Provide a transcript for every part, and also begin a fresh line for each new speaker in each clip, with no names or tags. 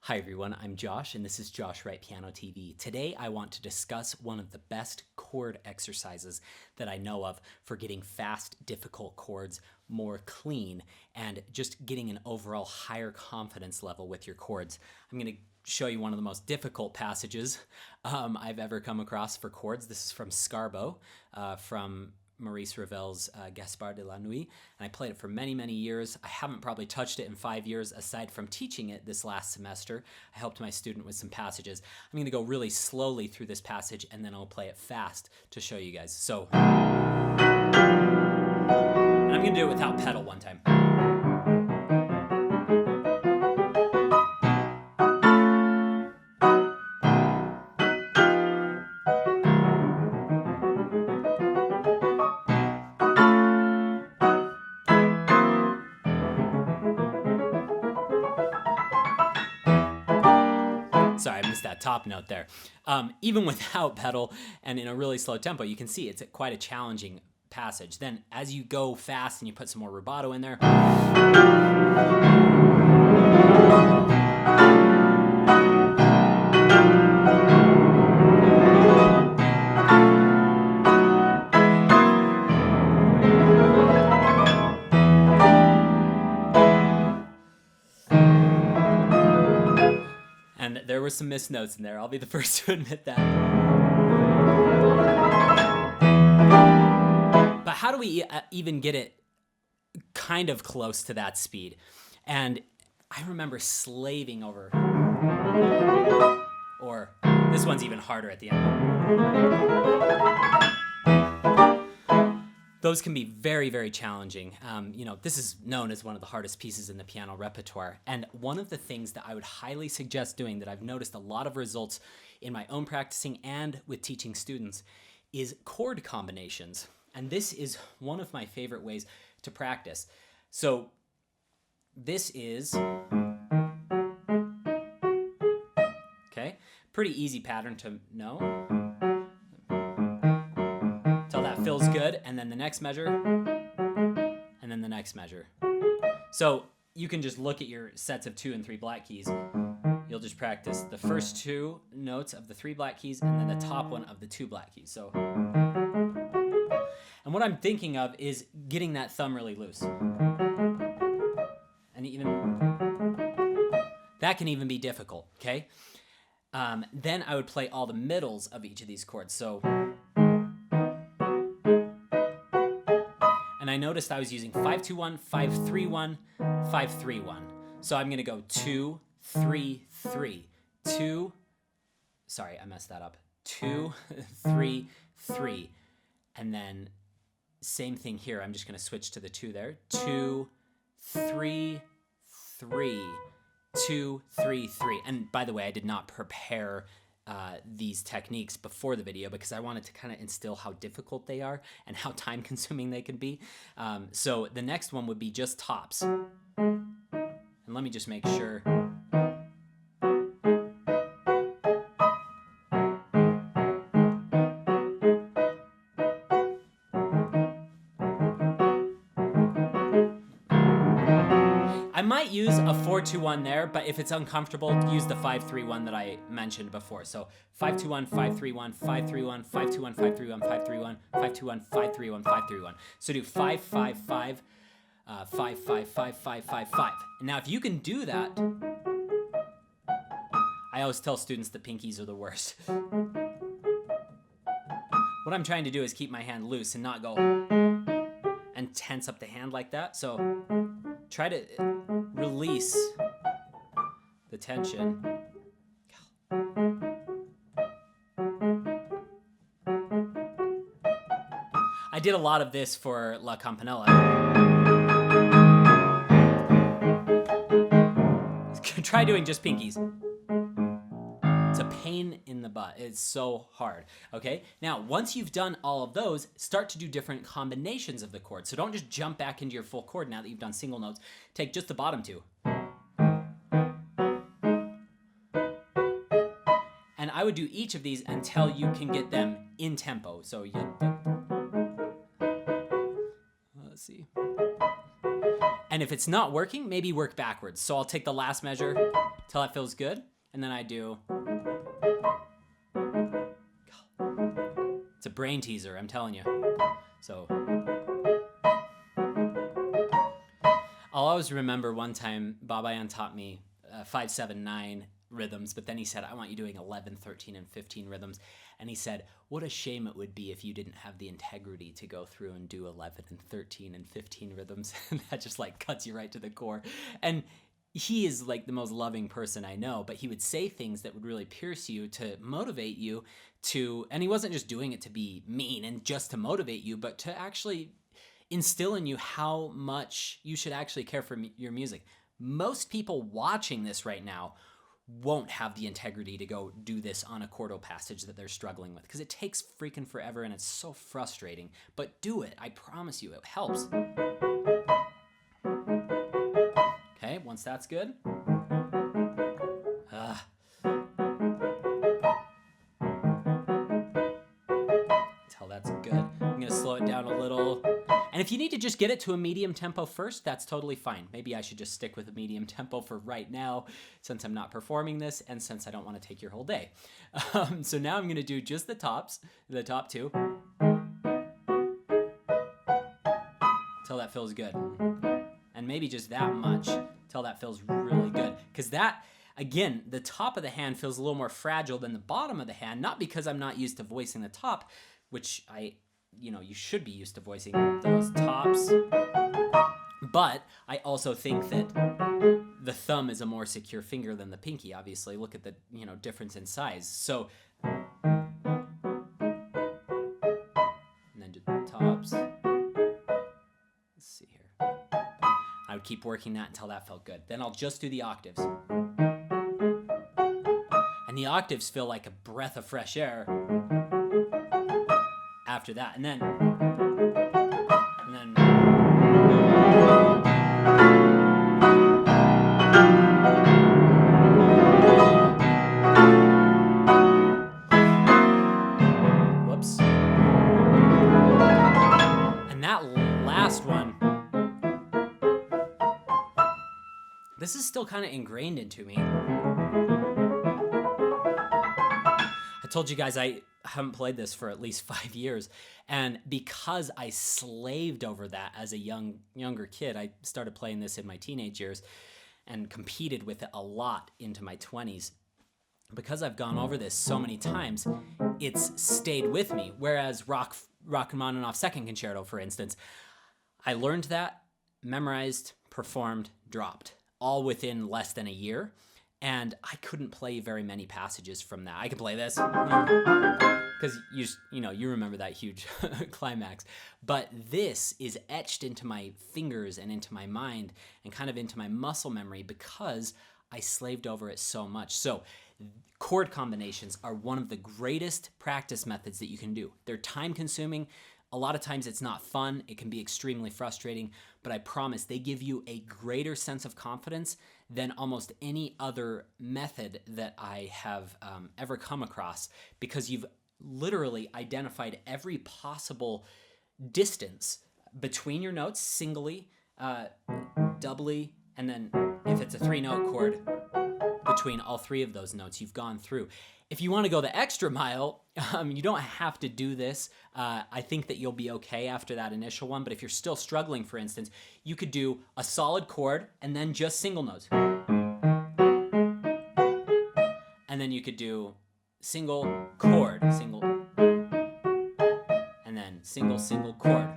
Hi everyone, I'm Josh and this is Josh Wright Piano TV. Today I want to discuss one of the best chord exercises that I know of for getting fast, difficult chords more clean and just getting an overall higher confidence level with your chords. I'm going to show you one of the most difficult passages I've ever come across for chords. This is from Scarbo, from Maurice Ravel's Gaspard de la Nuit, and I played it for many, many years. I haven't probably touched it in 5 years aside from teaching it this last semester. I helped my student with some passages. I'm going to go really slowly through this passage and then I'll play it fast to show you guys. So, and I'm going to do it without pedal one time. Sorry, I missed that top note there. Even without pedal and in a really slow tempo, you can see it's quite a challenging passage. Then as you go fast and you put some more rubato in there, and there were some missed notes in there. I'll be the first to admit that. But how do we even get it kind of close to that speed? And I remember slaving over, or this one's even harder at the end. Those can be very, very challenging. This is known as one of the hardest pieces in the piano repertoire. And one of the things that I would highly suggest doing that I've noticed a lot of results in my own practicing and with teaching students is chord combinations. And this is one of my favorite ways to practice. So this is, okay, pretty easy pattern to know. Feels good, and then the next measure, and then the next measure. So you can just look at your sets of 2 and 3 black keys. You'll just practice the first 2 notes of the 3 black keys and then the top one of the 2 black keys. So, and what I'm thinking of is getting that thumb really loose. And even that can even be difficult, okay? Then I would play all the middles of each of these chords. So, and I noticed I was using 5-2-1, 5-3-1, 5-3-1. So I'm going to go 2, 3, 3, 2. Sorry, I messed that up. 2, 3, 3. And then same thing here. I'm just going to switch to the 2 there. 2, 3, 3, 2, 3, 3. And by the way, I did not prepare these techniques before the video because I wanted to kind of instill how difficult they are and how time consuming they can be. So the next one would be just tops. And let me just make sure. I might use a 4-2-1 there, but if it's uncomfortable, use the 5-3-1 that I mentioned before. So 5-2-1, 5-3-1, 5-3-1, 5-2-1, 5-3-1, 5-3-1, 5-2-1, 5-3-1, 5-3-1. So do 5-5-5, 5-5-5-5-5-5. Now if you can do that, I always tell students the pinkies are the worst. What I'm trying to do is keep my hand loose and not go and tense up the hand like that. So try to release the tension. I did a lot of this for La Campanella. Try doing just pinkies. It's a pain in the butt. It's so hard, okay? Now, once you've done all of those, start to do different combinations of the chords. So don't just jump back into your full chord now that you've done single notes. Take just the bottom 2. And I would do each of these until you can get them in tempo. So let's see. And if it's not working, maybe work backwards. So I'll take the last measure till that feels good. And then I do, it's a brain teaser, I'm telling you. So I'll always remember one time Baba Yan taught me 5, 7, 9 rhythms, but then he said, I want you doing 11, 13, and 15 rhythms. And he said, what a shame it would be if you didn't have the integrity to go through and do 11 and 13 and 15 rhythms. And that just like cuts you right to the core. And he is like the most loving person I know, but he would say things that would really pierce you to motivate you to, and he wasn't just doing it to be mean and just to motivate you, but to actually instill in you how much you should actually care for your music. Most people watching this right now won't have the integrity to go do this on a chordal passage that they're struggling with because it takes freaking forever and it's so frustrating. But do it. I promise you, it helps. Okay, once that's good. Tell that's good. I'm going to slow it down a little. And if you need to just get it to a medium tempo first, that's totally fine. Maybe I should just stick with a medium tempo for right now since I'm not performing this and since I don't want to take your whole day. So now I'm going to do just the tops, the top two, till that feels good. And maybe just that much till that feels really good. Because that, again, the top of the hand feels a little more fragile than the bottom of the hand, not because I'm not used to voicing the top, which you should be used to voicing those tops. But I also think that the thumb is a more secure finger than the pinky, obviously. Look at the, difference in size. So, and then do the tops. Let's see here. I would keep working that until that felt good. Then I'll just do the octaves. And the octaves feel like a breath of fresh air after that. And then whoops. And that last one, this is still kind of ingrained into me. I told you guys I haven't played this for at least 5 years, and because I slaved over that as a younger kid, I started playing this in my teenage years and competed with it a lot into my 20s. Because I've gone over this so many times, it's stayed with me. Whereas Rachmaninoff's Second Concerto, for instance, I learned that, memorized, performed, dropped, all within less than a year. And I couldn't play very many passages from that. I could play this because you remember that huge climax. But this is etched into my fingers and into my mind and kind of into my muscle memory because I slaved over it so much. So chord combinations are one of the greatest practice methods that you can do. They're time consuming. A lot of times it's not fun. It can be extremely frustrating, but I promise they give you a greater sense of confidence than almost any other method that I have ever come across, because you've literally identified every possible distance between your notes, singly, doubly, and then if it's a 3-note chord, between all 3 of those notes you've gone through. If you want to go the extra mile, you don't have to do this. I think that you'll be okay after that initial one, but if you're still struggling, for instance, you could do a solid chord and then just single notes. And then you could do single chord, single, and then single chord.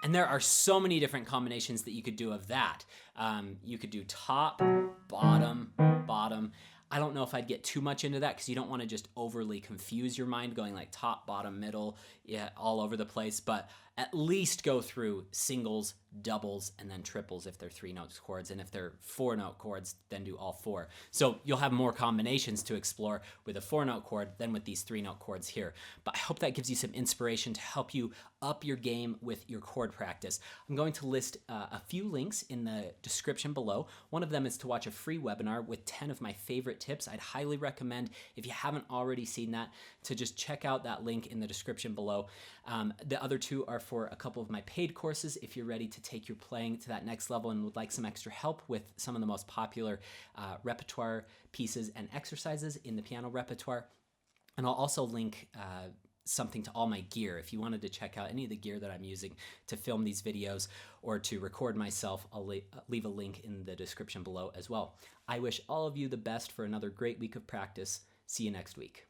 And there are so many different combinations that you could do of that. You could do top, bottom, bottom. I don't know if I'd get too much into that because you don't want to just overly confuse your mind going like top, bottom, middle, all over the place. But at least go through singles, doubles, and then triples if they're 3-note chords. And if they're 4-note chords, then do all 4. So you'll have more combinations to explore with a 4-note chord than with these 3-note chords here. But I hope that gives you some inspiration to help you up your game with your chord practice. I'm going to list a few links in the description below. One of them is to watch a free webinar with 10 of my favorite tips. I'd highly recommend, if you haven't already seen that, to just check out that link in the description below. The other 2 are for a couple of my paid courses if you're ready to take your playing to that next level and would like some extra help with some of the most popular repertoire pieces and exercises in the piano repertoire. And I'll also link something to all my gear. If you wanted to check out any of the gear that I'm using to film these videos or to record myself, I'll leave a link in the description below as well. I wish all of you the best for another great week of practice. See you next week.